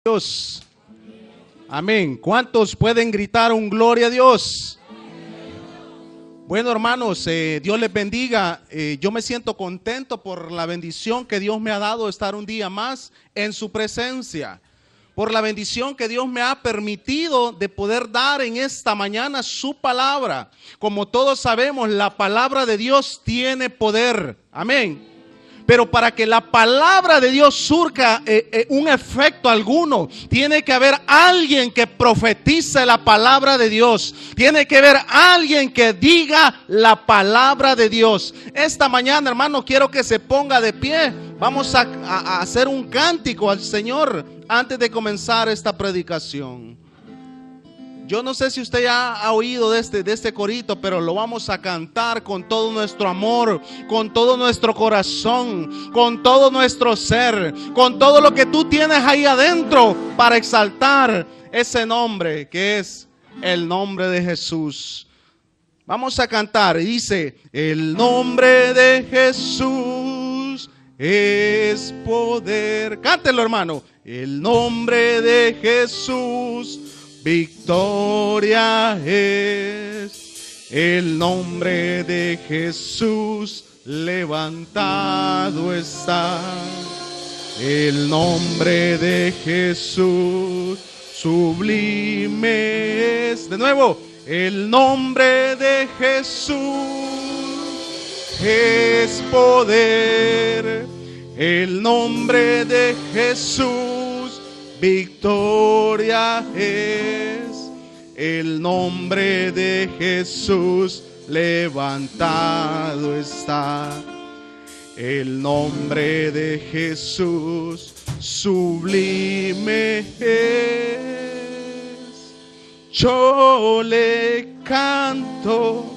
Dios. Amén. ¿Cuántos pueden gritar un gloria a Dios? Bueno, hermanos, Dios les bendiga. Yo me siento contento por la bendición que Dios me ha dado de estar un día más en su presencia. Por la bendición que Dios me ha permitido de poder dar en esta mañana su palabra. Como todos sabemos, la palabra de Dios tiene poder. Amén. Pero para que la palabra de Dios surja un efecto alguno, tiene que haber alguien que profetice la palabra de Dios. Tiene que haber alguien que diga la palabra de Dios. Esta mañana, hermano, quiero que se ponga de pie. Vamos a hacer un cántico al Señor antes de comenzar esta predicación. Yo no sé si usted ya ha oído de este corito, pero lo vamos a cantar con todo nuestro amor, con todo nuestro corazón, con todo nuestro ser, con todo lo que tú tienes ahí adentro para exaltar ese nombre que es el nombre de Jesús. Vamos a cantar y dice: el nombre de Jesús es poder. Cántelo, hermano. El nombre de Jesús victoria es. El nombre de Jesús levantado está. El nombre de Jesús sublime es. De nuevo, el nombre de Jesús es poder. El nombre de Jesús victoria es. El nombre de Jesús levantado está. El nombre de Jesús sublime es. Yo le canto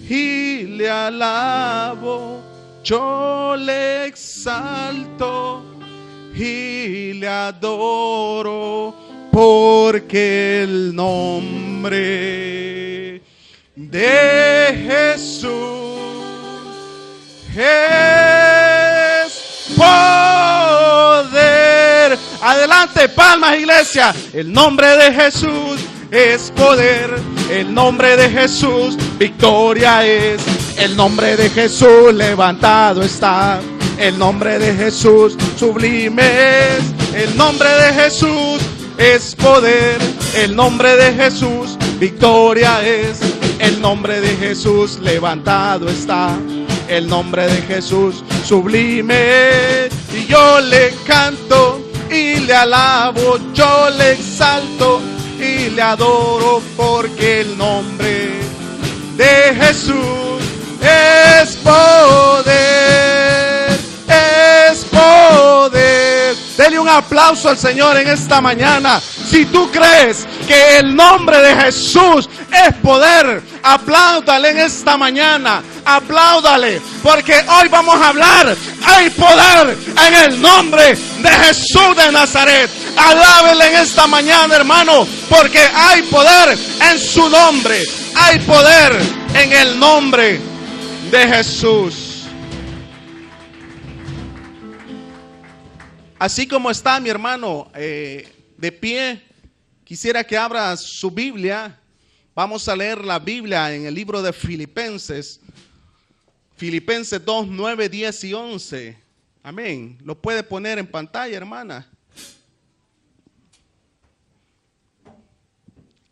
y le alabo. Yo le exalto y le adoro, porque el nombre de Jesús es poder. Adelante, palmas, iglesia. El nombre de Jesús es poder. El nombre de Jesús victoria es. El nombre de Jesús levantado está. El nombre de Jesús sublime es. El nombre de Jesús es poder. El nombre de Jesús victoria es. El nombre de Jesús levantado está. El nombre de Jesús sublime es. Y yo le canto y le alabo. Yo le exalto y le adoro, porque el nombre de Jesús es poder, es poder. Dele un aplauso al Señor en esta mañana. Si tú crees que el nombre de Jesús es poder, apláudale en esta mañana. Apláudale, porque hoy vamos a hablar. Hay poder en el nombre de Jesús de Nazaret. Alábele en esta mañana, hermano, porque hay poder en su nombre. Hay poder en el nombre de Jesús. Así como está mi hermano de pie, quisiera que abra su Biblia. Vamos a leer la Biblia en el libro de Filipenses. Filipenses 2, 9, 10 y 11. Amén. Lo puede poner en pantalla, hermana.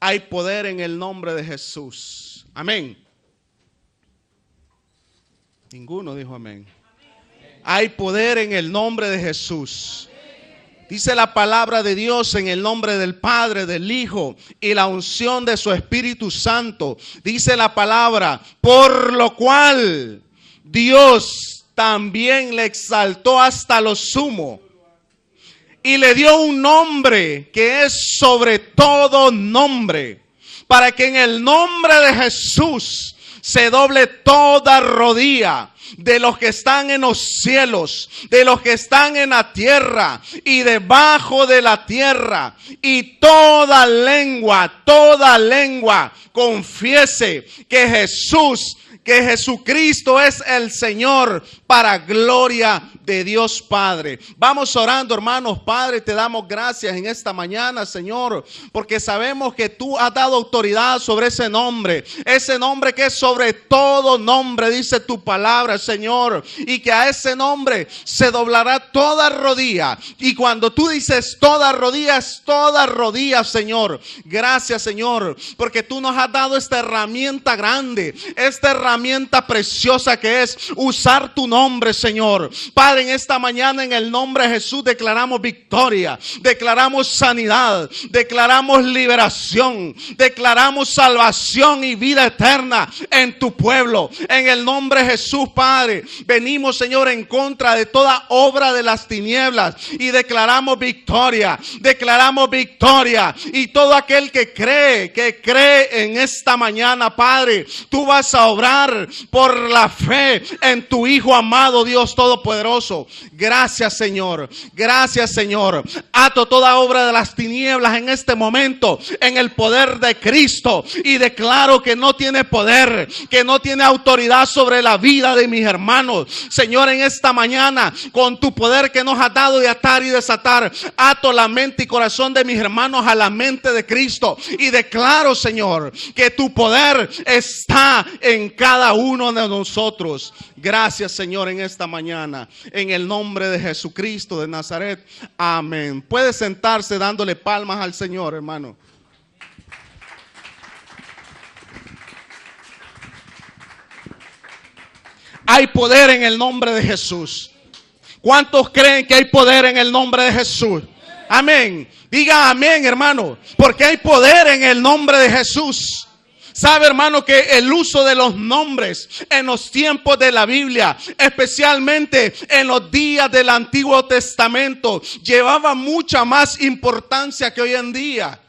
Hay poder en el nombre de Jesús. Amén. Ninguno dijo amén. Hay poder en el nombre de Jesús. Dice la palabra de Dios en el nombre del Padre, del Hijo y la unción de su Espíritu Santo. Dice la palabra: por lo cual Dios también le exaltó hasta lo sumo y le dio un nombre que es sobre todo nombre, para que en el nombre de Jesús se doble toda rodilla, de los que están en los cielos, de los que están en la tierra y debajo de la tierra, y toda lengua confiese que Jesucristo es el Señor, para gloria de Dios Padre. Vamos orando, hermanos. Padre, te damos gracias en esta mañana, Señor, porque sabemos que tú has dado autoridad sobre ese nombre que es sobre todo nombre, dice tu palabra, Señor, y que a ese nombre se doblará toda rodilla. Y cuando tú dices toda rodilla, es toda rodilla, Señor. Gracias, Señor, porque tú nos has dado esta herramienta grande, esta herramienta preciosa que es usar tu nombre, Señor. Padre, en esta mañana, en el nombre de Jesús, declaramos victoria, declaramos sanidad, declaramos liberación, declaramos salvación y vida eterna en tu pueblo. En el nombre de Jesús, Padre, venimos, Señor, en contra de toda obra de las tinieblas y declaramos victoria, y todo aquel que cree en esta mañana, Padre, tú vas a obrar por la fe en tu Hijo amado, Dios Todopoderoso. Gracias, Señor. Ato toda obra de las tinieblas en este momento en el poder de Cristo y declaro que no tiene poder, que no tiene autoridad sobre la vida de mis hermanos. Señor, en esta mañana, con tu poder que nos has dado de atar y desatar, ato la mente y corazón de mis hermanos a la mente de Cristo y declaro, Señor, que tu poder está en cada uno de nosotros. Gracias, Señor, en esta mañana, en el nombre de Jesucristo de Nazaret. Amén. Puede sentarse dándole palmas al Señor, hermano. Hay poder en el nombre de Jesús. ¿Cuántos creen que hay poder en el nombre de Jesús? Amén. Diga amén, hermano, porque hay poder en el nombre de Jesús. Sabe, hermano, que el uso de los nombres en los tiempos de la Biblia, especialmente en los días del Antiguo Testamento, llevaba mucha más importancia que hoy en día.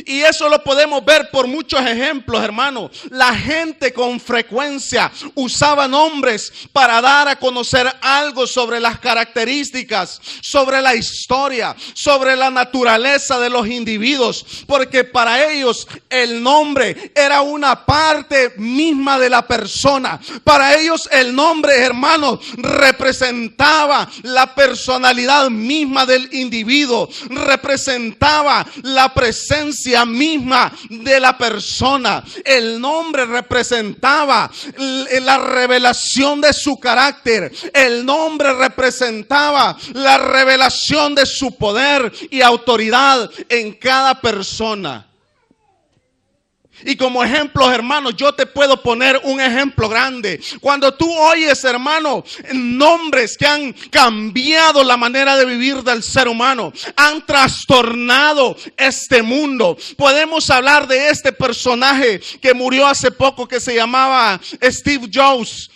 Y eso lo podemos ver por muchos ejemplos, hermano. La gente con frecuencia usaba nombres para dar a conocer algo sobre las características, sobre la historia, sobre la naturaleza de los individuos, porque para ellos el nombre era una parte misma de la persona. Para ellos el nombre, hermano, representaba la personalidad misma del individuo, representaba la presencia misma de la persona. El nombre representaba la revelación de su carácter. El nombre representaba la revelación de su poder y autoridad en cada persona. Y como ejemplos, hermanos, yo te puedo poner un ejemplo grande. Cuando tú oyes, hermano, nombres que han cambiado la manera de vivir del ser humano, han trastornado este mundo. Podemos hablar de este personaje que murió hace poco, que se llamaba Steve Jobs.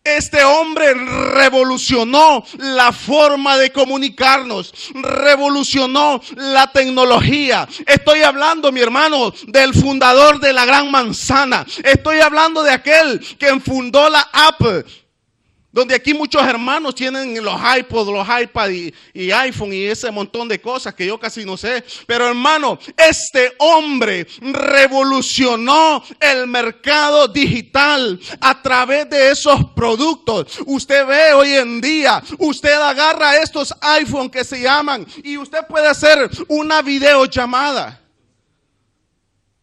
Este hombre revolucionó la forma de comunicarnos, revolucionó la tecnología. Estoy hablando, mi hermano, del fundador de la Gran Manzana. Estoy hablando de aquel que fundó la Apple, donde aquí muchos hermanos tienen los iPods, los iPad y iPhone y ese montón de cosas que yo casi no sé. Pero hermano, este hombre revolucionó el mercado digital a través de esos productos. Usted ve hoy en día, usted agarra estos iPhone que se llaman y usted puede hacer una videollamada.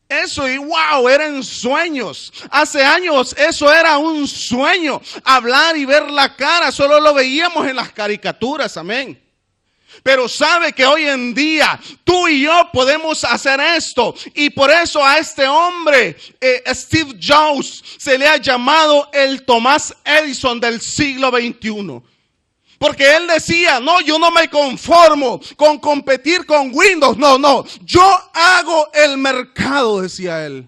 Eso y wow, eran sueños. Hace años eso era un sueño. Hablar y ver la cara, solo lo veíamos en las caricaturas, amén. Pero sabe que hoy en día tú y yo podemos hacer esto. Y por eso a este hombre, Steve Jobs, se le ha llamado el Thomas Edison del siglo XXI. Porque él decía, no, yo no me conformo con competir con Windows. No, yo hago el mercado, decía él.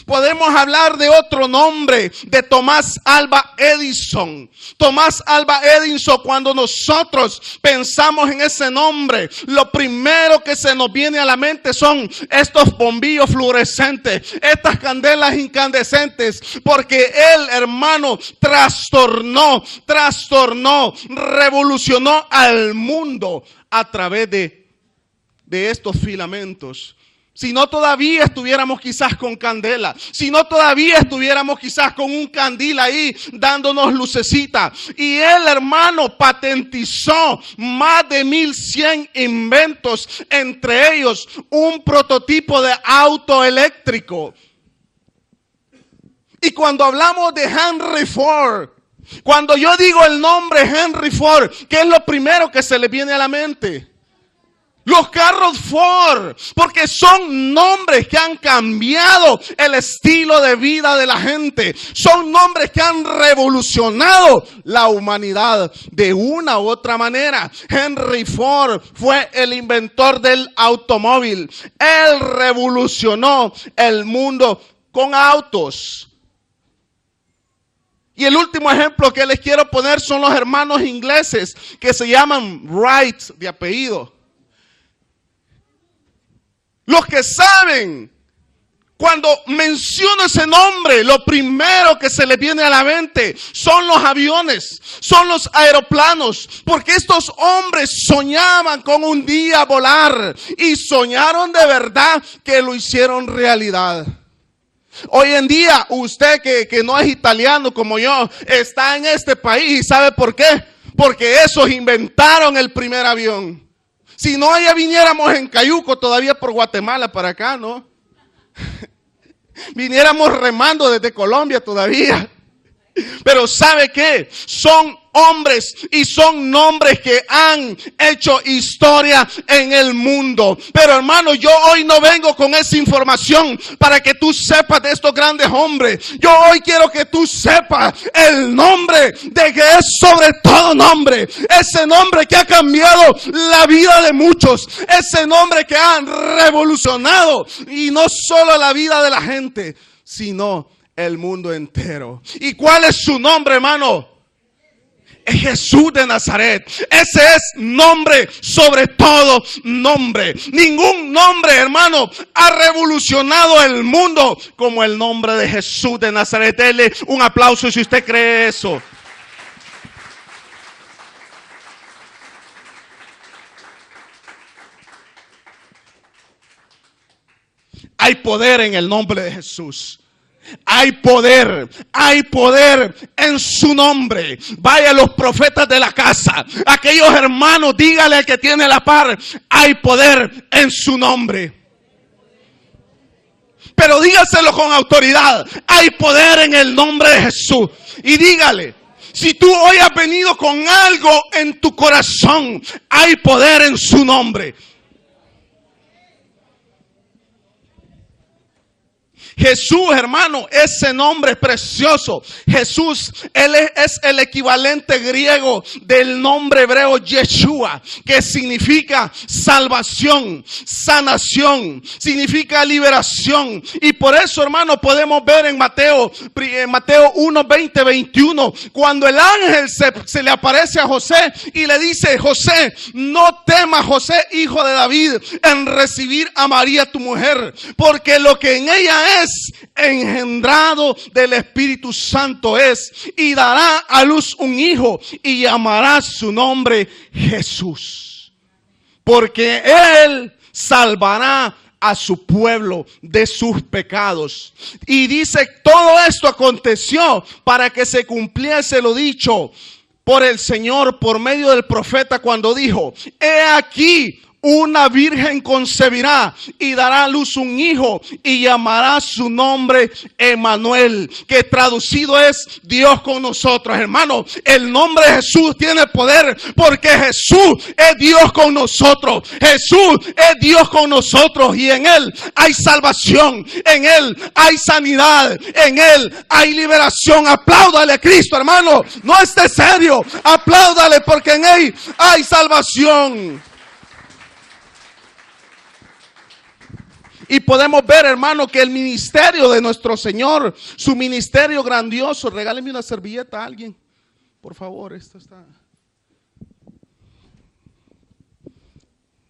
Podemos hablar de otro nombre, de Tomás Alva Edison. Tomás Alva Edison, cuando nosotros pensamos en ese nombre, lo primero que se nos viene a la mente son estos bombillos fluorescentes, estas candelas incandescentes, porque él, hermano, trastornó, revolucionó al mundo a través de estos filamentos. Si no todavía estuviéramos quizás con candela, si no todavía estuviéramos quizás con un candil ahí dándonos lucecita. Y él, hermano, patentizó más de 1100 inventos, entre ellos un prototipo de auto eléctrico. Y cuando hablamos de Henry Ford, cuando yo digo el nombre Henry Ford, ¿qué es lo primero que se le viene a la mente? Los carros Ford, porque son nombres que han cambiado el estilo de vida de la gente. Son nombres que han revolucionado la humanidad de una u otra manera. Henry Ford fue el inventor del automóvil. Él revolucionó el mundo con autos. Y el último ejemplo que les quiero poner son los hermanos ingleses que se llaman Wright de apellido. Los que saben, cuando menciono ese nombre, lo primero que se les viene a la mente son los aviones, son los aeroplanos, porque estos hombres soñaban con un día volar y soñaron de verdad que lo hicieron realidad. Hoy en día, usted que no es italiano como yo, está en este país, ¿y sabe por qué? Porque esos inventaron el primer avión. Si no, ya viniéramos en cayuco todavía por Guatemala para acá, ¿no? Viniéramos remando desde Colombia todavía. Pero ¿sabe qué? Son hombres y son nombres que han hecho historia en el mundo. Pero hermano, yo hoy no vengo con esa información para que tú sepas de estos grandes hombres. Yo hoy quiero que tú sepas el nombre de que es sobre todo nombre. Ese nombre que ha cambiado la vida de muchos. Ese nombre que ha revolucionado y no solo la vida de la gente, sino el mundo entero. ¿Y cuál es su nombre, hermano? Es Jesús de Nazaret. Ese es nombre sobre todo nombre. Ningún nombre, hermano, ha revolucionado el mundo como el nombre de Jesús de Nazaret. Dele un aplauso si usted cree eso. Hay poder en el nombre de Jesús. Hay poder en su nombre. Vaya los profetas de la casa, aquellos hermanos, dígale al que tiene la par, hay poder en su nombre. Pero dígaselo con autoridad, hay poder en el nombre de Jesús. Y dígale, si tú hoy has venido con algo en tu corazón, hay poder en su nombre. Jesús, hermano, ese nombre es precioso. Jesús, él es el equivalente griego del nombre hebreo Yeshua, que significa salvación, sanación, significa liberación. Y por eso, hermano, podemos ver en Mateo 1, 20, 21, cuando el ángel se le aparece a José y le dice: José, no temas, José, hijo de David, en recibir a María tu mujer, porque lo que en ella es engendrado del Espíritu Santo es, y dará a luz un hijo y llamará su nombre Jesús, porque él salvará a su pueblo de sus pecados. Y dice, todo esto aconteció para que se cumpliese lo dicho por el Señor por medio del profeta cuando dijo: he aquí, una virgen concebirá y dará a luz un hijo y llamará su nombre Emmanuel, que traducido es Dios con nosotros. Hermano, el nombre de Jesús tiene poder porque Jesús es Dios con nosotros. Jesús es Dios con nosotros y en Él hay salvación, en Él hay sanidad, en Él hay liberación. Apláudale a Cristo, hermano, no esté serio, apláudale porque en Él hay salvación. Y podemos ver, hermano, que el ministerio de nuestro Señor, su ministerio grandioso. Regáleme una servilleta a alguien, por favor. Esto está.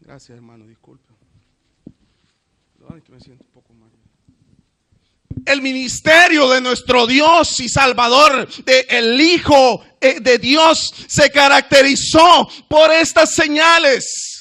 Gracias, hermano, disculpe. Me siento un poco mal. El ministerio de nuestro Dios y Salvador, el Hijo de Dios, se caracterizó por estas señales.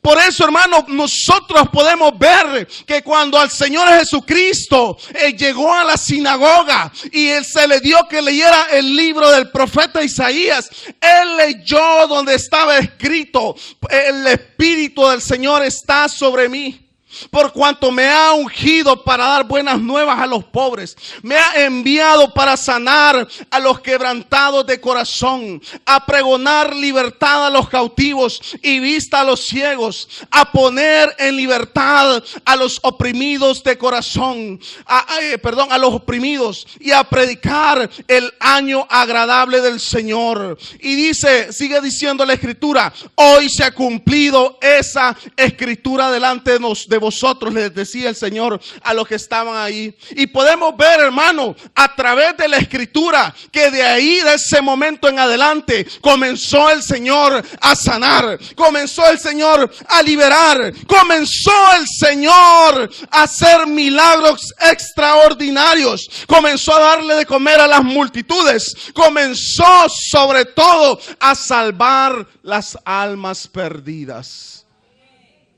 Por eso, hermano, nosotros podemos ver que cuando al Señor Jesucristo llegó a la sinagoga y se le dio que leyera el libro del profeta Isaías, él leyó donde estaba escrito: el Espíritu del Señor está sobre mí, por cuanto me ha ungido para dar buenas nuevas a los pobres, me ha enviado para sanar a los quebrantados de corazón, a pregonar libertad a los cautivos y vista a los ciegos, a poner en libertad a los oprimidos de corazón, a los oprimidos, y a predicar el año agradable del Señor. Y dice, sigue diciendo la Escritura: hoy se ha cumplido esa Escritura delante de vosotros, les decía el Señor a los que estaban ahí. Y podemos ver, hermano, a través de la Escritura, que de ahí, de ese momento en adelante, comenzó el Señor a sanar, comenzó el Señor a liberar, comenzó el Señor a hacer milagros extraordinarios, comenzó a darle de comer a las multitudes, comenzó sobre todo a salvar las almas perdidas.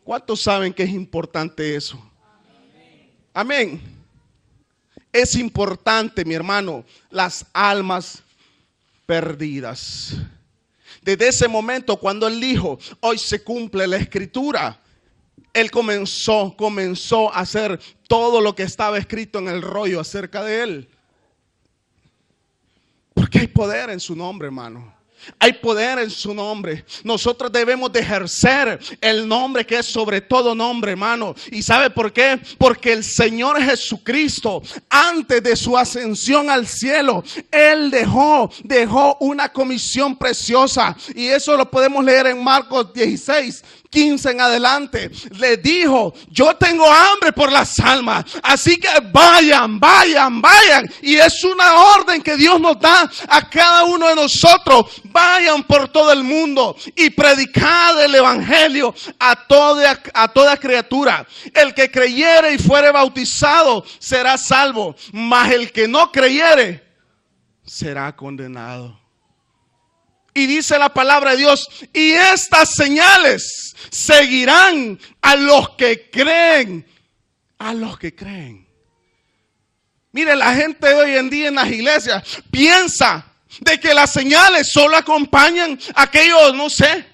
¿Cuántos saben que es importante eso? Amén. Es importante, mi hermano, las almas perdidas. Desde ese momento, cuando él dijo: hoy se cumple la Escritura, él comenzó a hacer todo lo que estaba escrito en el rollo acerca de él. Porque hay poder en su nombre, hermano. Hay poder en su nombre. Nosotros debemos de ejercer el nombre que es sobre todo nombre, hermano. ¿Y sabe por qué? Porque el Señor Jesucristo, antes de su ascensión al cielo, Él dejó una comisión preciosa. Y eso lo podemos leer en Marcos 16:15 en adelante. Le dijo: yo tengo hambre por las almas, así que vayan. Y es una orden que Dios nos da a cada uno de nosotros: vayan por todo el mundo y predicad el evangelio a toda criatura. El que creyere y fuere bautizado será salvo, mas el que no creyere será condenado. Y dice la palabra de Dios: y estas señales seguirán a los que creen. A los que creen. Mire, la gente de hoy en día en las iglesias piensa de que las señales solo acompañan a aquellos, no sé.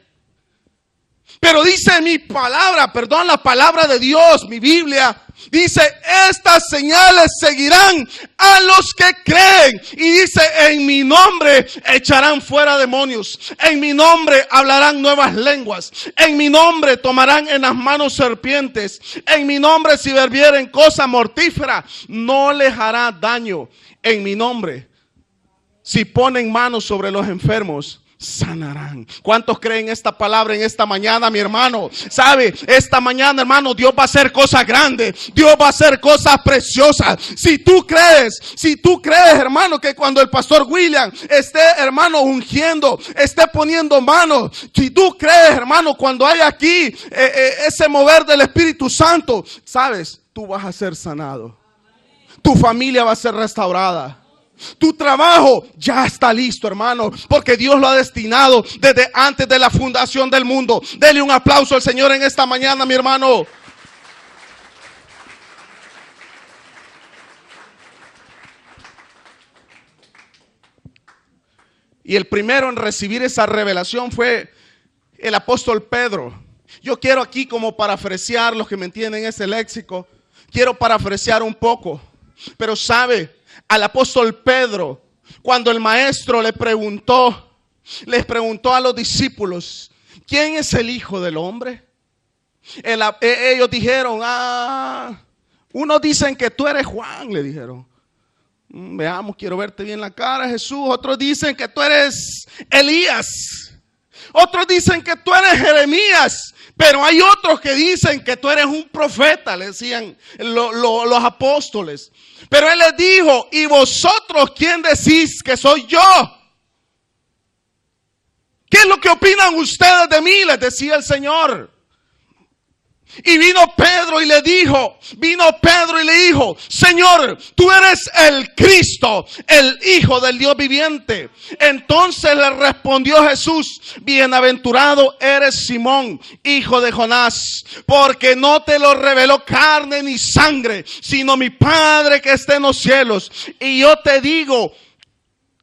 Pero dice mi palabra, la palabra de Dios, mi Biblia, dice: estas señales seguirán a los que creen. Y dice: en mi nombre echarán fuera demonios, en mi nombre hablarán nuevas lenguas, en mi nombre tomarán en las manos serpientes, en mi nombre si bebieren cosa mortífera no les hará daño, en mi nombre si ponen manos sobre los enfermos sanarán. ¿Cuántos creen esta palabra en esta mañana, mi hermano? ¿Sabe? Esta mañana, hermano, Dios va a hacer cosas grandes. Dios va a hacer cosas preciosas. Si tú crees, hermano, que cuando el pastor William esté, hermano, ungiendo, esté poniendo manos, si tú crees, hermano, cuando hay aquí ese mover del Espíritu Santo, sabes, tú vas a ser sanado. Tu familia va a ser restaurada. Tu trabajo ya está listo, hermano, porque Dios lo ha destinado desde antes de la fundación del mundo. Dele un aplauso al Señor en esta mañana, mi hermano. Y el primero en recibir esa revelación fue el apóstol Pedro. Yo quiero aquí, como parafrasear, los que me entienden ese léxico, quiero parafrasear un poco. Pero sabe, al apóstol Pedro, cuando el maestro les preguntó a los discípulos: ¿quién es el Hijo del Hombre? Ellos dijeron: unos dicen que tú eres Juan, le dijeron. Veamos, quiero verte bien la cara, Jesús. Otros dicen que tú eres Elías. Otros dicen que tú eres Jeremías. Pero hay otros que dicen que tú eres un profeta, le decían los apóstoles. Pero él les dijo: ¿y vosotros quién decís que soy yo? ¿Qué es lo que opinan ustedes de mí?, les decía el Señor. Y vino Pedro y le dijo, Señor, tú eres el Cristo, el Hijo del Dios viviente. Entonces le respondió Jesús, bienaventurado eres Simón, hijo de Jonás, porque no te lo reveló carne ni sangre, sino mi Padre que está en los cielos. Y yo te digo,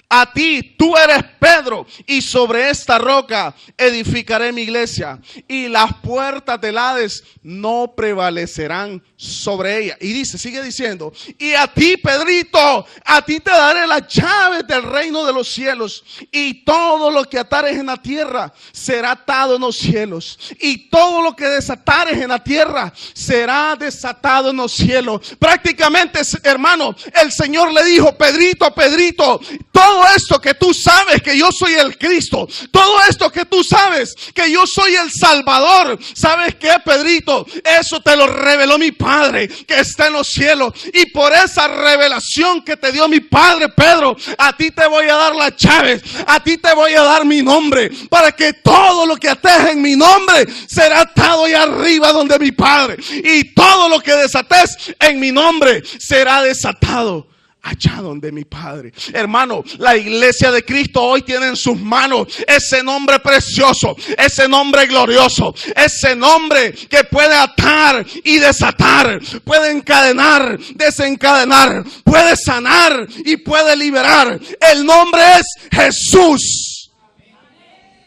a ti, tú eres Pedro, y sobre esta roca edificaré mi iglesia, y las puertas del Hades no prevalecerán sobre ella. Y dice, sigue diciendo, y a ti, Pedrito, a ti te daré las llaves del reino de los cielos, y todo lo que atares en la tierra será atado en los cielos, y todo lo que desatares en la tierra será desatado en los cielos. Prácticamente, hermano, el Señor le dijo, Pedrito, todo esto que tú sabes que yo soy el Cristo, todo esto que tú sabes que yo soy el Salvador, ¿sabes qué, Pedrito? Eso te lo reveló mi Padre que está en los cielos, y por esa revelación que te dio mi Padre, Pedro, a ti te voy a dar las llaves, a ti te voy a dar mi nombre, para que todo lo que ates en mi nombre será atado allá arriba donde mi Padre, y todo lo que desates en mi nombre será desatado allá donde mi Padre. Hermano, la iglesia de Cristo hoy tiene en sus manos ese nombre precioso, ese nombre glorioso, ese nombre que puede atar y desatar, puede encadenar, desencadenar, puede sanar y puede liberar. El nombre es Jesús.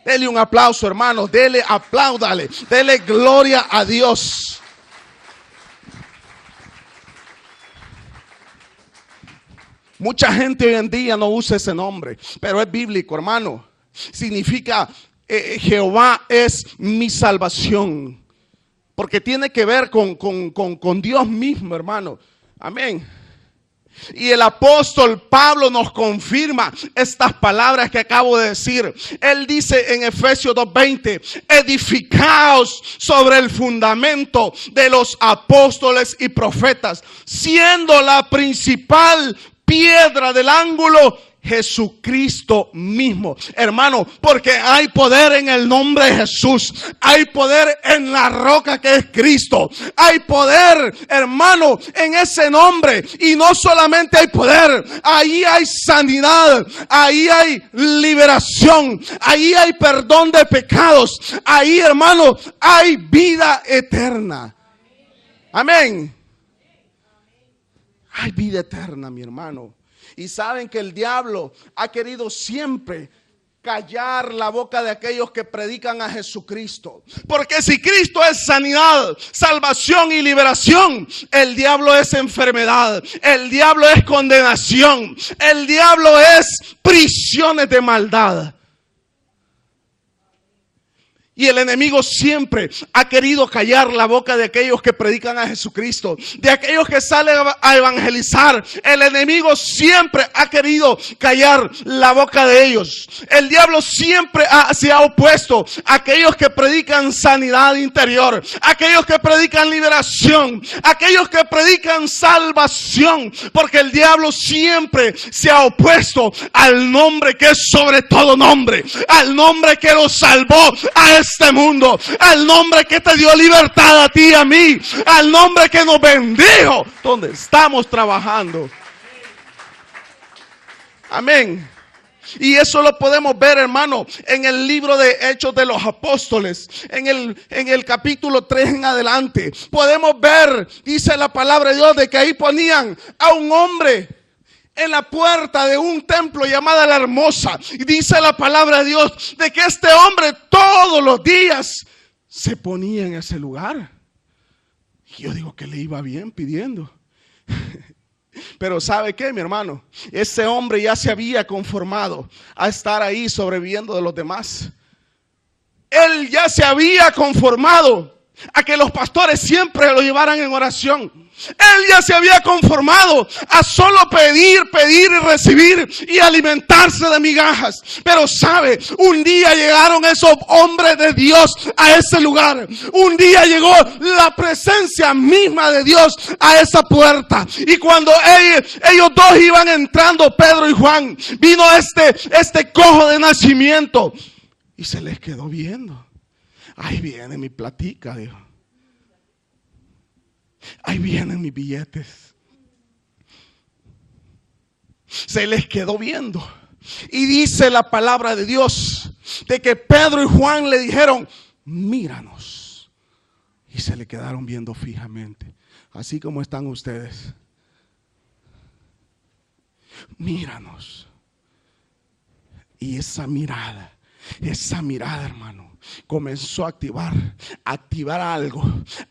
Dele un aplauso, hermano, apláudale, dele gloria a Dios. Mucha gente hoy en día no usa ese nombre, pero es bíblico, hermano. Significa Jehová es mi salvación, porque tiene que ver con Dios mismo, hermano. Amén. Y el apóstol Pablo nos confirma estas palabras que acabo de decir. Él dice en Efesios 2:20, edificaos sobre el fundamento de los apóstoles y profetas, siendo la principal piedra del ángulo Jesucristo mismo. Hermano, porque hay poder en el nombre de Jesús, hay poder en la roca que es Cristo, hay poder, hermano, en ese nombre. Y no solamente hay poder, ahí hay sanidad, ahí hay liberación, ahí hay perdón de pecados, ahí, hermano, hay vida eterna. Amén. Hay vida eterna, mi hermano. Y saben que el diablo ha querido siempre callar la boca de aquellos que predican a Jesucristo. Porque si Cristo es sanidad, salvación y liberación, el diablo es enfermedad, el diablo es condenación, el diablo es prisiones de maldad. Y el enemigo siempre ha querido callar la boca de aquellos que predican a Jesucristo, de aquellos que salen a evangelizar. El enemigo siempre ha querido callar la boca de ellos. El diablo siempre se ha opuesto a aquellos que predican sanidad interior, aquellos que predican liberación, aquellos que predican salvación, porque el diablo siempre se ha opuesto al nombre que es sobre todo nombre, al nombre que lo salvó a este mundo, al nombre que te dio libertad a ti y a mí, al nombre que nos bendijo donde estamos trabajando. Amén. Y eso lo podemos ver, hermano, en el libro de Hechos de los Apóstoles, en el capítulo 3 en adelante. Podemos ver, dice la palabra de Dios, de que ahí ponían a un hombre en la puerta de un templo llamada La Hermosa. Y dice la palabra de Dios de que este hombre todos los días se ponía en ese lugar. Y yo digo que le iba bien pidiendo. Pero ¿sabe qué, mi hermano? Ese hombre ya se había conformado a estar ahí sobreviviendo de los demás. Él ya se había conformado a que los pastores siempre lo llevaran en oración. Él ya se había conformado a solo pedir y recibir y alimentarse de migajas. Pero sabe, un día llegaron esos hombres de Dios a ese lugar. Un día llegó la presencia misma de Dios a esa puerta. Y cuando ellos dos iban entrando, Pedro y Juan, vino este cojo de nacimiento y se les quedó viendo. Ahí viene mi platica, dijo. ahí vienen mis billetes. Se les quedó viendo. Y dice la palabra de Dios de que Pedro y Juan le dijeron, míranos. Y se le quedaron viendo fijamente, así como están ustedes. Míranos. Y esa mirada, hermano, comenzó a activar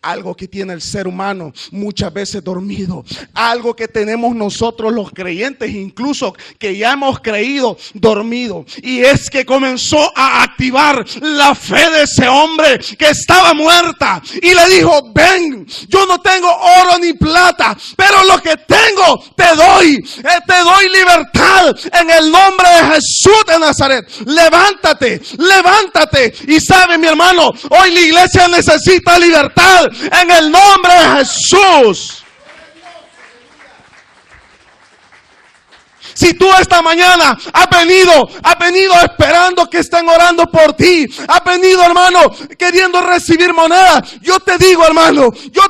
algo que tiene el ser humano muchas veces dormido, algo que tenemos nosotros los creyentes, incluso que ya hemos creído dormido, y es que comenzó a activar la fe de ese hombre que estaba muerta, y le dijo, ven, yo no tengo oro ni plata, pero lo que tengo te doy libertad en el nombre de Jesús de Nazaret. Levántate, y sabe, mi hermano, hoy la iglesia necesita libertad en el nombre de Jesús. Si tú esta mañana has venido esperando que estén orando por ti, has venido, hermano, queriendo recibir monedas, yo te digo, hermano, yo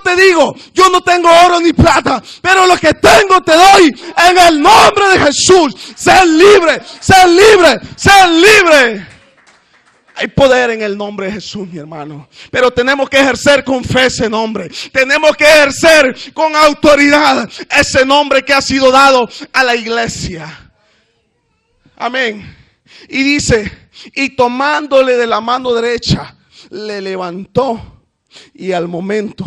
no tengo oro ni plata, pero lo que tengo te doy en el nombre de Jesús. Sé libre. Hay poder en el nombre de Jesús, mi hermano. Pero tenemos que ejercer con fe ese nombre. Tenemos que ejercer con autoridad ese nombre que ha sido dado a la iglesia. Amén. Y dice, y tomándole de la mano derecha, le levantó. Y al momento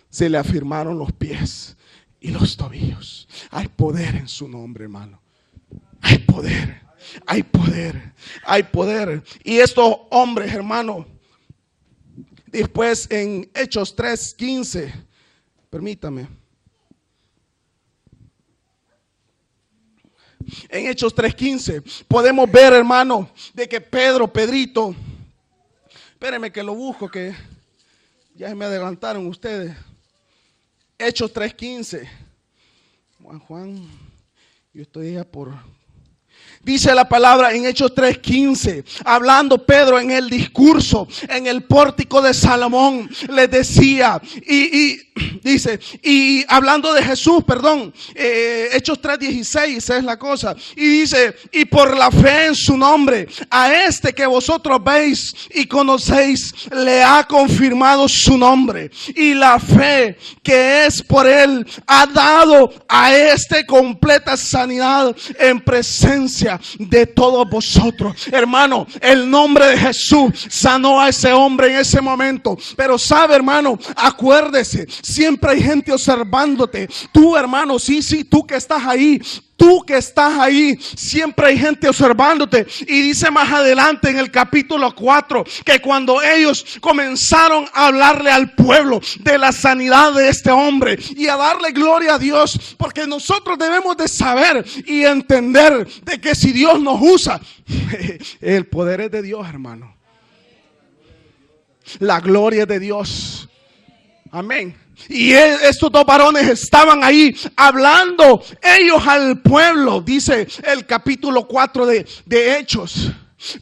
se le afirmaron los pies y los tobillos. Hay poder en su nombre, hermano. Hay poder. Y estos hombres, hermano, después en Hechos 3:15, permítame. En Hechos 3:15 podemos ver, hermano, de que Pedrito, espérenme que lo busco, que ya se me adelantaron ustedes. Hechos 3:15. Juan, yo estoy ya por... Dice la palabra en Hechos 3:15, hablando Pedro en el discurso, en el pórtico de Salomón, les decía, y hablando de Jesús, Hechos 3:16 es la cosa, y dice, y por la fe en su nombre, a este que vosotros veis y conocéis, le ha confirmado su nombre, y la fe que es por él ha dado a este completa sanidad en presencia de todos vosotros. Hermano, el nombre de Jesús sanó a ese hombre en ese momento. Pero sabe, hermano, acuérdese, siempre hay gente observándote. Tú, hermano, sí, tú que estás ahí. Tú que estás ahí, siempre hay gente observándote. Y dice más adelante en el capítulo 4 que cuando ellos comenzaron a hablarle al pueblo de la sanidad de este hombre y a darle gloria a Dios, porque nosotros debemos de saber y entender de que si Dios nos usa, el poder es de Dios, hermano. La gloria es de Dios. Amén. Y estos dos varones estaban ahí hablando ellos al pueblo, dice el capítulo 4 de Hechos.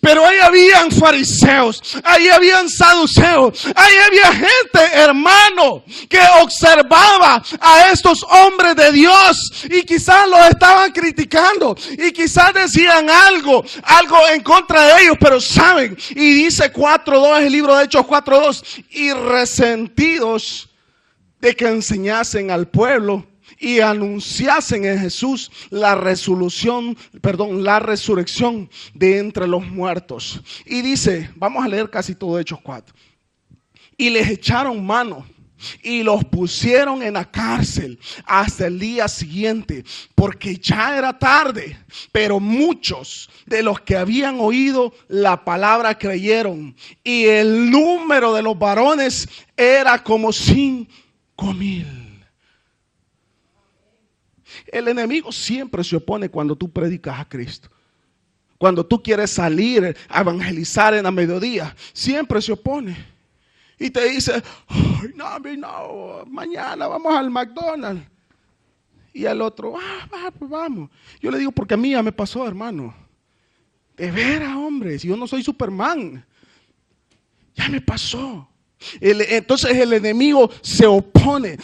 Pero ahí habían fariseos, ahí habían saduceos, ahí había gente, hermano, que observaba a estos hombres de Dios y quizás los estaban criticando y quizás decían algo en contra de ellos, pero saben, y dice 4:2, el libro de Hechos 4:2, y resentidos de que enseñasen al pueblo y anunciasen en Jesús la resurrección de entre los muertos. Y dice, vamos a leer casi todo Hechos 4. Y les echaron mano y los pusieron en la cárcel hasta el día siguiente, porque ya era tarde. Pero muchos de los que habían oído la palabra creyeron, y el número de los varones era como 5,000. El enemigo siempre se opone cuando tú predicas a Cristo. Cuando tú quieres salir a evangelizar en la mediodía, siempre se opone. Y te dice, no, mañana vamos al McDonald's. Y al otro, pues vamos. Yo le digo, porque a mí ya me pasó, hermano. De veras, hombre, si yo no soy Superman. Ya me pasó. Entonces el enemigo se opone,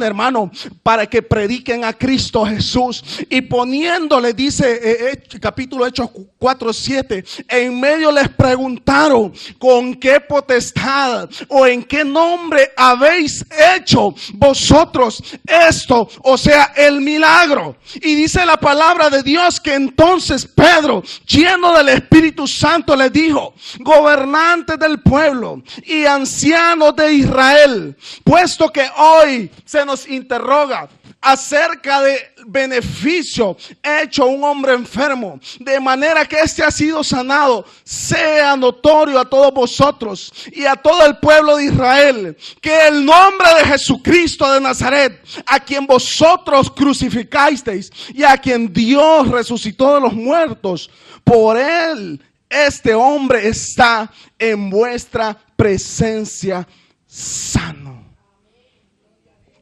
hermano, para que prediquen a Cristo Jesús. Y poniéndole, dice capítulo Hechos 4:7, en medio les preguntaron: ¿con qué potestad o en qué nombre habéis hecho vosotros esto? O sea, el milagro. Y dice la palabra de Dios que entonces Pedro, lleno del Espíritu Santo, les dijo: gobernantes del pueblo y ancianos de Israel, puesto que hoy se nos interroga acerca del beneficio hecho a un hombre enfermo, de manera que este ha sido sanado, sea notorio a todos vosotros y a todo el pueblo de Israel, que el nombre de Jesucristo de Nazaret, a quien vosotros crucificasteis y a quien Dios resucitó de los muertos, por él este hombre está en vuestra presencia sano.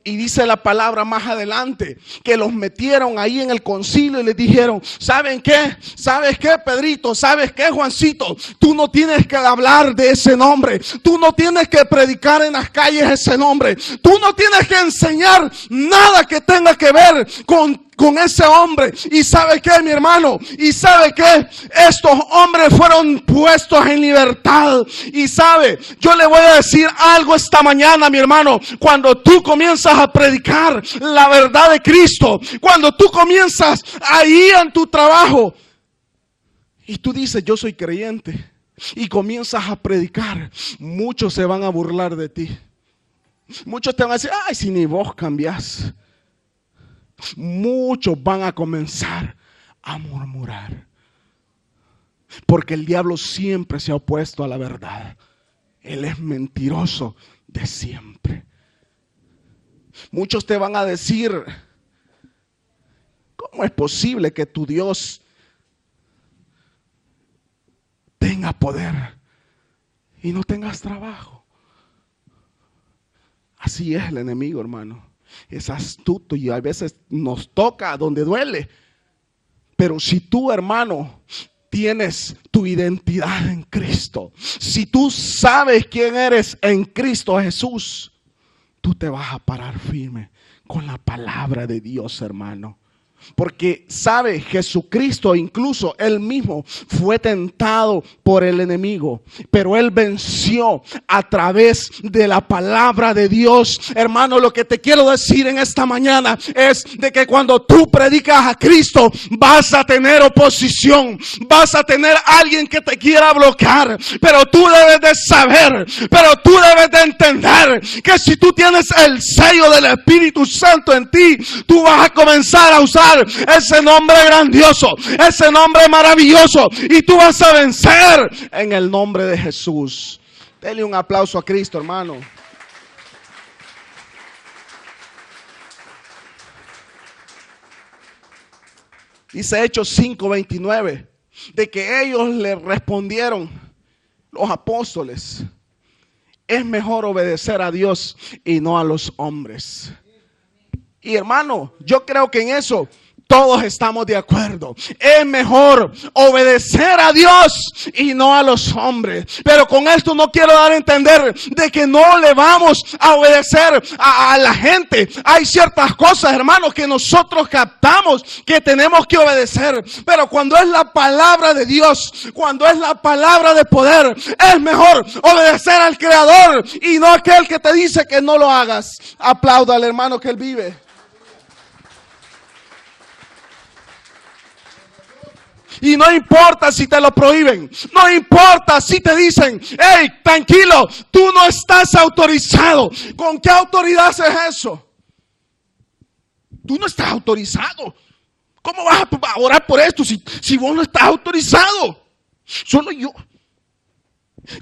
Y dice la palabra más adelante que los metieron ahí en el concilio y les dijeron: ¿saben qué? ¿Sabes qué, Pedrito? ¿Sabes qué, Juancito? Tú no tienes que hablar de ese nombre. Tú no tienes que predicar en las calles ese nombre. Tú no tienes que enseñar nada que tenga que ver con ese hombre. Y ¿sabe qué, mi hermano? Y ¿sabe qué? Estos hombres fueron puestos en libertad. Y ¿sabe? Yo le voy a decir algo esta mañana, mi hermano. Cuando tú comienzas a predicar la verdad de Cristo, cuando tú comienzas ahí en tu trabajo y tú dices: yo soy creyente, y comienzas a predicar, muchos se van a burlar de ti. Muchos te van a decir: ay, si ni vos cambiás. Muchos van a comenzar a murmurar, porque el diablo siempre se ha opuesto a la verdad. Él es mentiroso de siempre. Muchos te van a decir: ¿cómo es posible que tu Dios tenga poder y no tengas trabajo? Así es el enemigo, hermano. Es astuto y a veces nos toca donde duele. Pero si tú, hermano, tienes tu identidad en Cristo, si tú sabes quién eres en Cristo Jesús, tú te vas a parar firme con la palabra de Dios, hermano. Porque sabe, Jesucristo incluso él mismo fue tentado por el enemigo, pero él venció a través de la palabra de Dios. Hermano, lo que te quiero decir en esta mañana es de que cuando tú predicas a Cristo vas a tener oposición, vas a tener alguien que te quiera bloquear, pero tú debes de saber, pero tú debes de entender que si tú tienes el sello del Espíritu Santo en ti, tú vas a comenzar a usar ese nombre grandioso, ese nombre maravilloso, y tú vas a vencer en el nombre de Jesús. Dele un aplauso a Cristo, hermano. Dice Hechos 5:29 de que ellos le respondieron, los apóstoles: es mejor obedecer a Dios y no a los hombres. Y hermano, yo creo que en eso todos estamos de acuerdo. Es mejor obedecer a Dios y no a los hombres. Pero con esto no quiero dar a entender de que no le vamos a obedecer a la gente. Hay ciertas cosas, hermanos, que nosotros captamos que tenemos que obedecer. Pero cuando es la palabra de Dios, cuando es la palabra de poder, es mejor obedecer al Creador y no a aquel que te dice que no lo hagas. Aplauda al hermano que él vive. Y no importa si te lo prohíben, no importa si te dicen: hey, tranquilo, tú no estás autorizado. ¿Con qué autoridad haces eso? Tú no estás autorizado. ¿Cómo vas a orar por esto si vos no estás autorizado? Solo yo.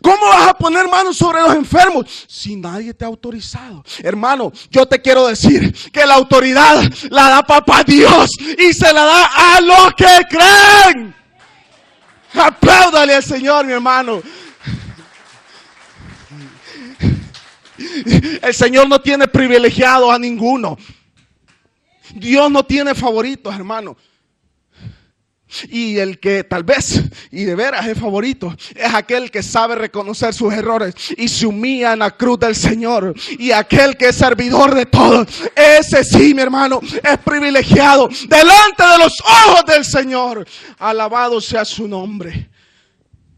¿Cómo vas a poner manos sobre los enfermos si nadie te ha autorizado? Hermano, yo te quiero decir que la autoridad la da papá Dios y se la da a los que creen. Apláudale al Señor, mi hermano. El Señor no tiene privilegiado a ninguno. Dios no tiene favoritos, hermano. Y el que tal vez, y de veras es favorito, es aquel que sabe reconocer sus errores y se humilla en la cruz del Señor. Y aquel que es servidor de todos, ese sí, mi hermano, es privilegiado delante de los ojos del Señor. Alabado sea su nombre.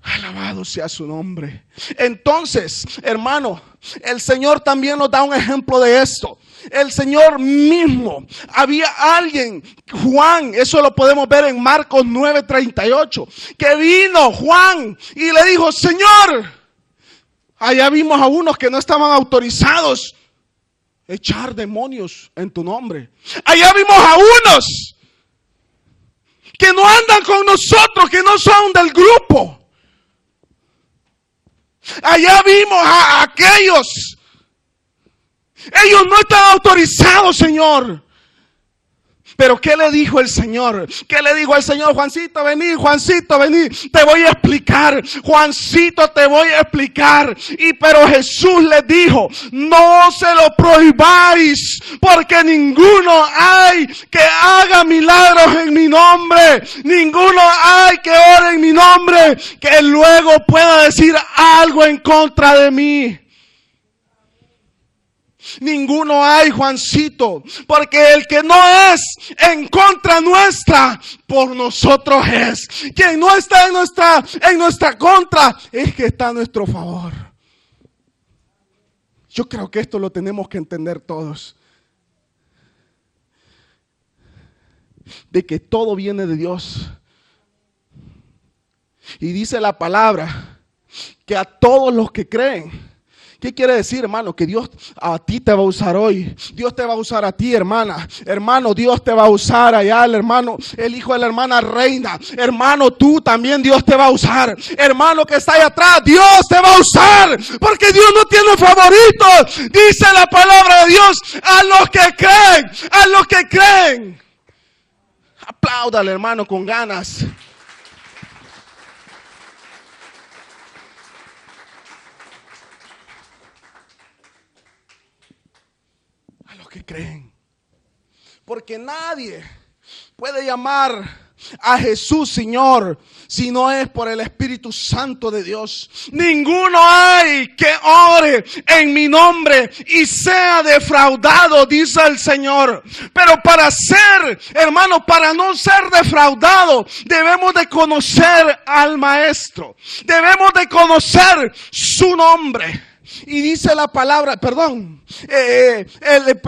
Alabado sea su nombre. Entonces, hermano, el Señor también nos da un ejemplo de esto. El Señor mismo, había alguien, Juan, eso lo podemos ver en Marcos 9:38, que vino Juan y le dijo: Señor, allá vimos a unos que no estaban autorizados a echar demonios en tu nombre. Allá vimos a unos que no andan con nosotros, que no son del grupo. Allá vimos a aquellos. Ellos no están autorizados, Señor. Pero ¿qué le dijo el Señor? ¿Qué le dijo el Señor? Juancito, vení, Juancito, vení. Te voy a explicar. Juancito, te voy a explicar. Pero Jesús les dijo: no se lo prohibáis, porque ninguno hay que haga milagros en mi nombre. Ninguno hay que ore en mi nombre, que luego pueda decir algo en contra de mí. Ninguno hay, Juancito, porque el que no es en contra nuestra, por nosotros es. Quien no está en nuestra contra, es que está a nuestro favor. Yo creo que esto lo tenemos que entender todos. De que todo viene de Dios. Y dice la palabra que a todos los que creen. ¿Qué quiere decir, hermano? Que Dios a ti te va a usar hoy. Dios te va a usar a ti, hermana. Hermano, Dios te va a usar allá, el hermano, el hijo de la hermana Reina. Hermano, tú también Dios te va a usar. Hermano que está allá atrás, Dios te va a usar. Porque Dios no tiene favoritos. Dice la palabra de Dios: a los que creen, a los que creen. Apláudale, hermano, con ganas. Que creen, porque nadie puede llamar a Jesús Señor si no es por el Espíritu Santo de Dios. Ninguno hay que ore en mi nombre y sea defraudado, dice el Señor. Pero para ser, hermano, para no ser defraudado, debemos de conocer al Maestro, debemos de conocer su nombre. Y dice la palabra,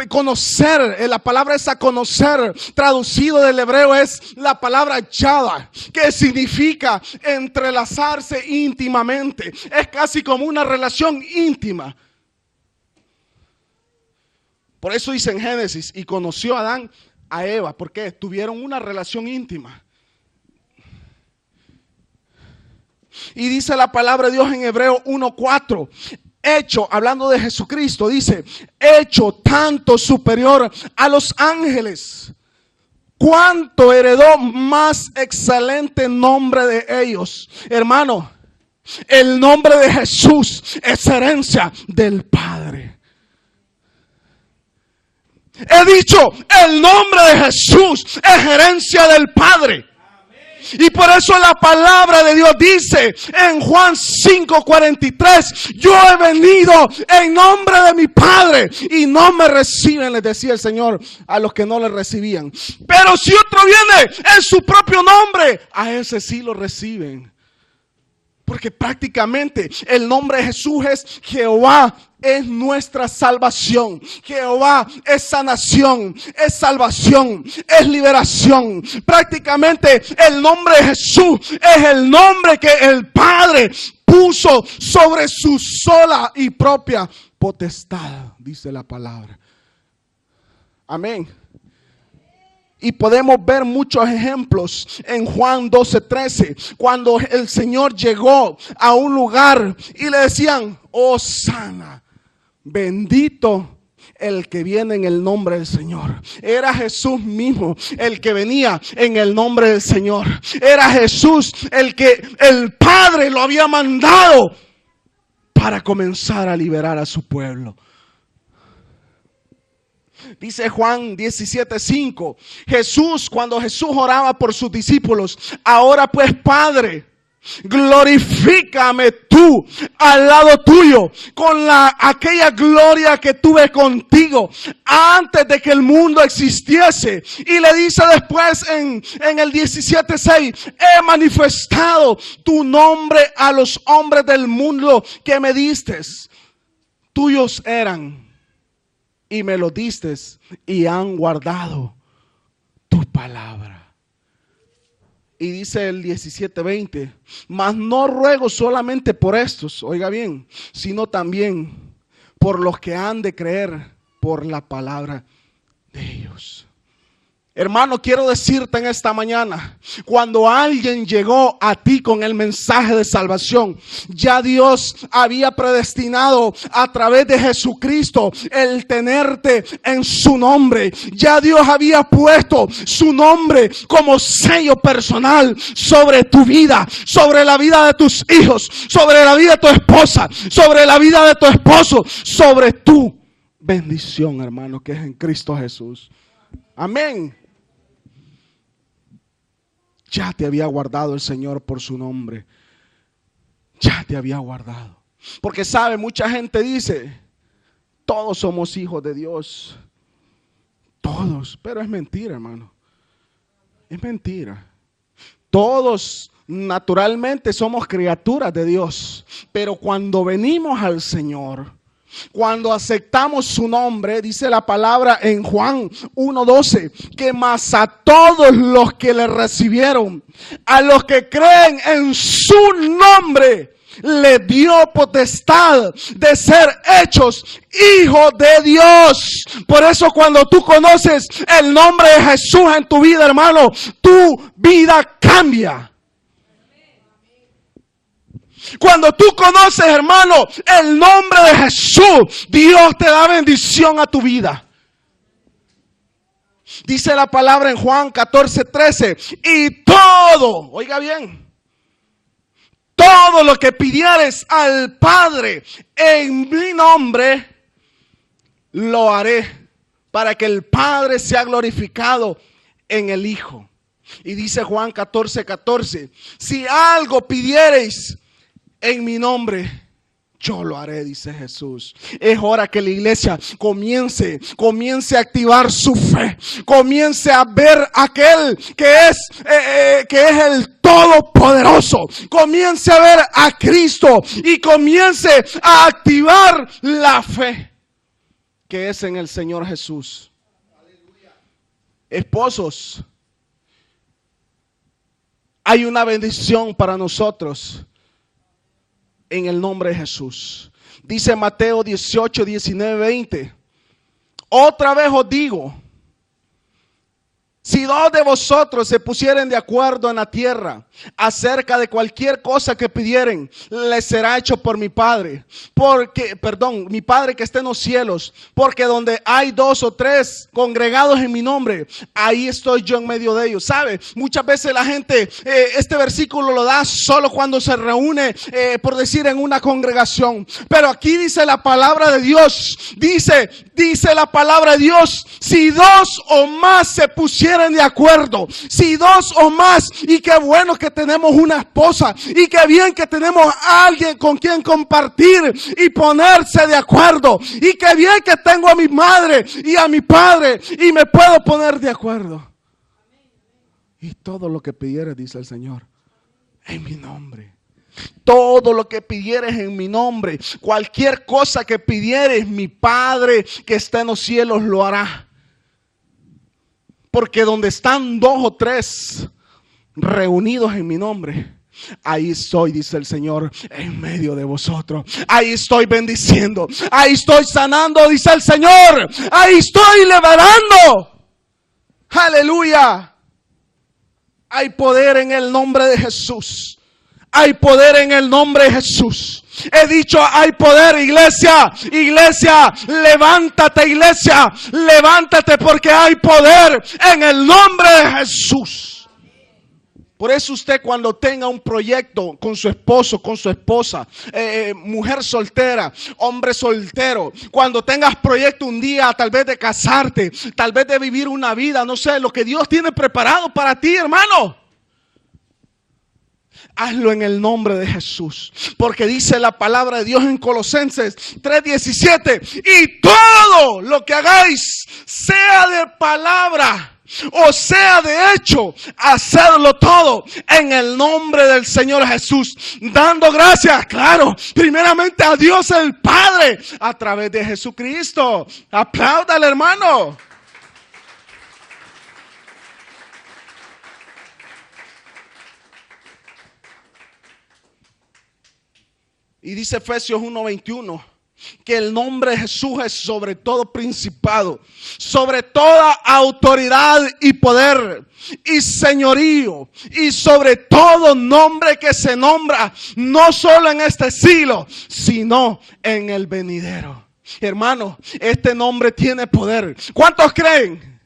conocer, la palabra esa conocer, traducido del hebreo es la palabra yada, que significa entrelazarse íntimamente. Es casi como una relación íntima. Por eso dice en Génesis: y conoció a Adán a Eva. ¿Por qué? Tuvieron una relación íntima. Y dice la palabra de Dios en Hebreo 1:4. Hecho, hablando de Jesucristo, dice: hecho tanto superior a los ángeles, cuanto heredó más excelente nombre de ellos. Hermano, el nombre de Jesús es herencia del Padre. He dicho, el nombre de Jesús es herencia del Padre. Y por eso la palabra de Dios dice en Juan 5:43: yo he venido en nombre de mi Padre y no me reciben, les decía el Señor a los que no le recibían. Pero si otro viene en su propio nombre, a ese sí lo reciben. Porque prácticamente el nombre de Jesús es Jehová, es nuestra salvación. Jehová es sanación, es salvación, es liberación. Prácticamente el nombre de Jesús es el nombre que el Padre puso sobre su sola y propia potestad, dice la palabra. Amén. Y podemos ver muchos ejemplos en Juan 12:13, cuando el Señor llegó a un lugar y le decían: Hosana, bendito el que viene en el nombre del Señor. Era Jesús mismo el que venía en el nombre del Señor. Era Jesús el que el Padre lo había mandado para comenzar a liberar a su pueblo. Dice Juan 17:5. Cuando Jesús oraba por sus discípulos, ahora pues, Padre, glorifícame tú al lado tuyo con aquella gloria que tuve contigo antes de que el mundo existiese. Y le dice después en el 17:6, he manifestado tu nombre a los hombres del mundo que me diste. Tuyos eran y me lo diste y han guardado tu palabra. Y dice el 17:20, mas no ruego solamente por estos, oiga bien, sino también por los que han de creer por la palabra de ellos. Hermano, quiero decirte en esta mañana, cuando alguien llegó a ti con el mensaje de salvación, ya Dios había predestinado a través de Jesucristo el tenerte en su nombre. Ya Dios había puesto su nombre como sello personal sobre tu vida, sobre la vida de tus hijos, sobre la vida de tu esposa, sobre la vida de tu esposo, sobre tu bendición, hermano, que es en Cristo Jesús. Amén. Ya te había guardado el Señor por su nombre. Ya te había guardado. Porque sabe, mucha gente dice, todos somos hijos de Dios. Todos. Pero es mentira, hermano. Es mentira. Todos naturalmente somos criaturas de Dios. Pero cuando venimos al Señor, cuando aceptamos su nombre, dice la palabra en Juan 1:12, que más a todos los que le recibieron, a los que creen en su nombre, le dio potestad de ser hechos hijos de Dios. Por eso cuando tú conoces el nombre de Jesús en tu vida, hermano, tu vida cambia. Cuando tú conoces, hermano, el nombre de Jesús, Dios te da bendición a tu vida. Dice la palabra en Juan 14:13, y todo, oiga bien, todo lo que pidieres al Padre en mi nombre, lo haré para que el Padre sea glorificado en el Hijo. Y dice Juan 14:14, si algo pidiereis en mi nombre, yo lo haré, dice Jesús. Es hora que la iglesia comience a activar su fe. Comience a ver aquel que es el Todopoderoso. Comience a ver a Cristo y comience a activar la fe que es en el Señor Jesús. Esposos, hay una bendición para nosotros en el nombre de Jesús. Dice Mateo 18, 19, 20. Otra vez os digo, si dos de vosotros se pusieren de acuerdo en la tierra acerca de cualquier cosa que pidieren, les será hecho por mi Padre. Mi Padre que está en los cielos. Porque donde hay dos o tres congregados en mi nombre, ahí estoy yo en medio de ellos. ¿Sabe? Muchas veces la gente, este versículo lo da solo cuando se reúne, por decir, en una congregación. Pero aquí dice la palabra de Dios. Dice la palabra de Dios, si dos o más se pusieran de acuerdo, si dos o más, y qué bueno que tenemos una esposa, y qué bien que tenemos a alguien con quien compartir y ponerse de acuerdo, y qué bien que tengo a mi madre y a mi padre y me puedo poner de acuerdo. Y todo lo que pidieres, dice el Señor, en mi nombre. Todo lo que pidieres en mi nombre, cualquier cosa que pidieres, mi Padre que está en los cielos lo hará. Porque donde están dos o tres reunidos en mi nombre, ahí estoy, dice el Señor, en medio de vosotros. Ahí estoy bendiciendo, ahí estoy sanando, dice el Señor. Ahí estoy liberando. Aleluya. Hay poder en el nombre de Jesús. Hay poder en el nombre de Jesús. He dicho, hay poder, iglesia. Iglesia, levántate, iglesia. Levántate porque hay poder en el nombre de Jesús. Por eso usted, cuando tenga un proyecto con su esposo, con su esposa, mujer soltera, hombre soltero, cuando tengas proyecto un día, tal vez de casarte, tal vez de vivir una vida, no sé, lo que Dios tiene preparado para ti, hermano, hazlo en el nombre de Jesús. Porque dice la palabra de Dios en Colosenses 3:17, y todo lo que hagáis, sea de palabra o sea de hecho, hacerlo todo en el nombre del Señor Jesús, dando gracias, claro, primeramente a Dios el Padre, a través de Jesucristo. Apláudale, hermano. Y dice Efesios 1:21, que el nombre de Jesús es sobre todo principado, sobre toda autoridad y poder y señorío, y sobre todo nombre que se nombra, no solo en este siglo, sino en el venidero. Hermano, este nombre tiene poder. ¿Cuántos creen?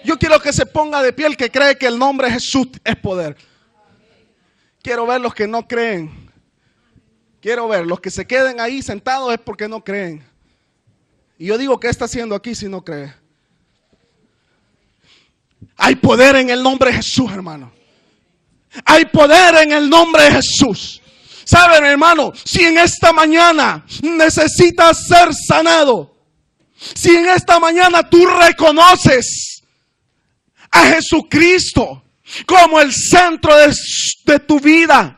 Yo quiero que se ponga de pie el que cree que el nombre de Jesús es poder. Quiero ver los que no creen. Quiero ver, los que se queden ahí sentados es porque no creen. Y yo digo, ¿qué está haciendo aquí si no cree? Hay poder en el nombre de Jesús, hermano. Hay poder en el nombre de Jesús. ¿Saben, hermano? Si en esta mañana necesitas ser sanado, si en esta mañana tú reconoces a Jesucristo como el centro de tu vida,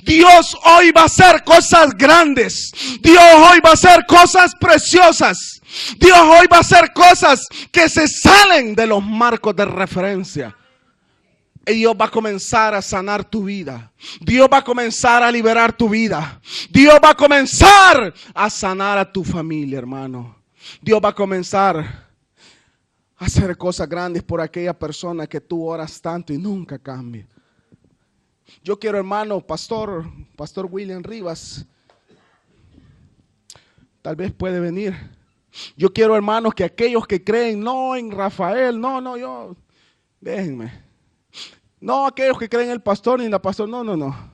Dios hoy va a hacer cosas grandes. Dios hoy va a hacer cosas preciosas. Dios hoy va a hacer cosas que se salen de los marcos de referencia. Y Dios va a comenzar a sanar tu vida. Dios va a comenzar a liberar tu vida. Dios va a comenzar a sanar a tu familia, hermano. Dios va a comenzar a hacer cosas grandes por aquella persona que tú oras tanto y nunca cambia. Yo quiero, hermano, Pastor William Rivas, tal vez puede venir. Yo quiero, hermanos, que aquellos que creen, no en Rafael, déjenme. No aquellos que creen en el pastor ni en la pastora, no.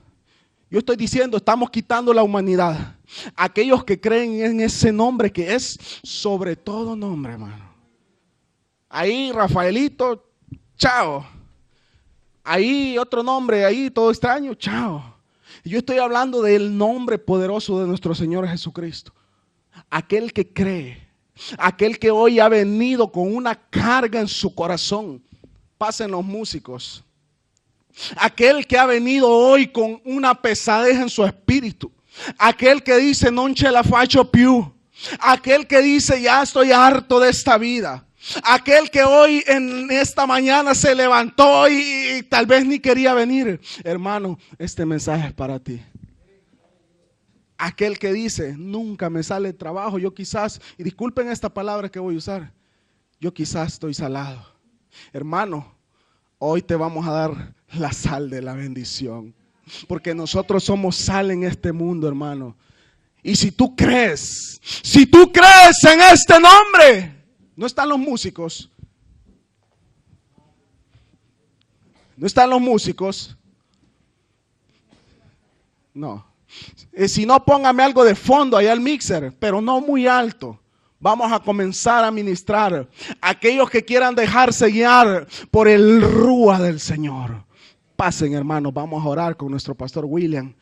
Yo estoy diciendo, estamos quitando la humanidad. Aquellos que creen en ese nombre que es sobre todo nombre, hermano. Ahí, Rafaelito, chao. Ahí otro nombre, ahí todo extraño, chao. Yo estoy hablando del nombre poderoso de nuestro Señor Jesucristo. Aquel que cree, aquel que hoy ha venido con una carga en su corazón. Pasen los músicos. Aquel que ha venido hoy con una pesadez en su espíritu. Aquel que dice, non ce la faccio più. Aquel que dice, ya estoy harto de esta vida. Aquel que hoy en esta mañana se levantó y tal vez ni quería venir. Hermano, este mensaje es para ti. Aquel que dice, nunca me sale trabajo, yo quizás, y disculpen esta palabra que voy a usar, yo quizás estoy salado. Hermano, hoy te vamos a dar la sal de la bendición. Porque nosotros somos sal en este mundo, hermano. Y si tú crees en este nombre. No están los músicos. No están los músicos. No. Si no, póngame algo de fondo allá al mixer, pero no muy alto. Vamos a comenzar a ministrar. Aquellos que quieran dejarse guiar por el rúa del Señor. Pasen, hermanos, vamos a orar con nuestro pastor William.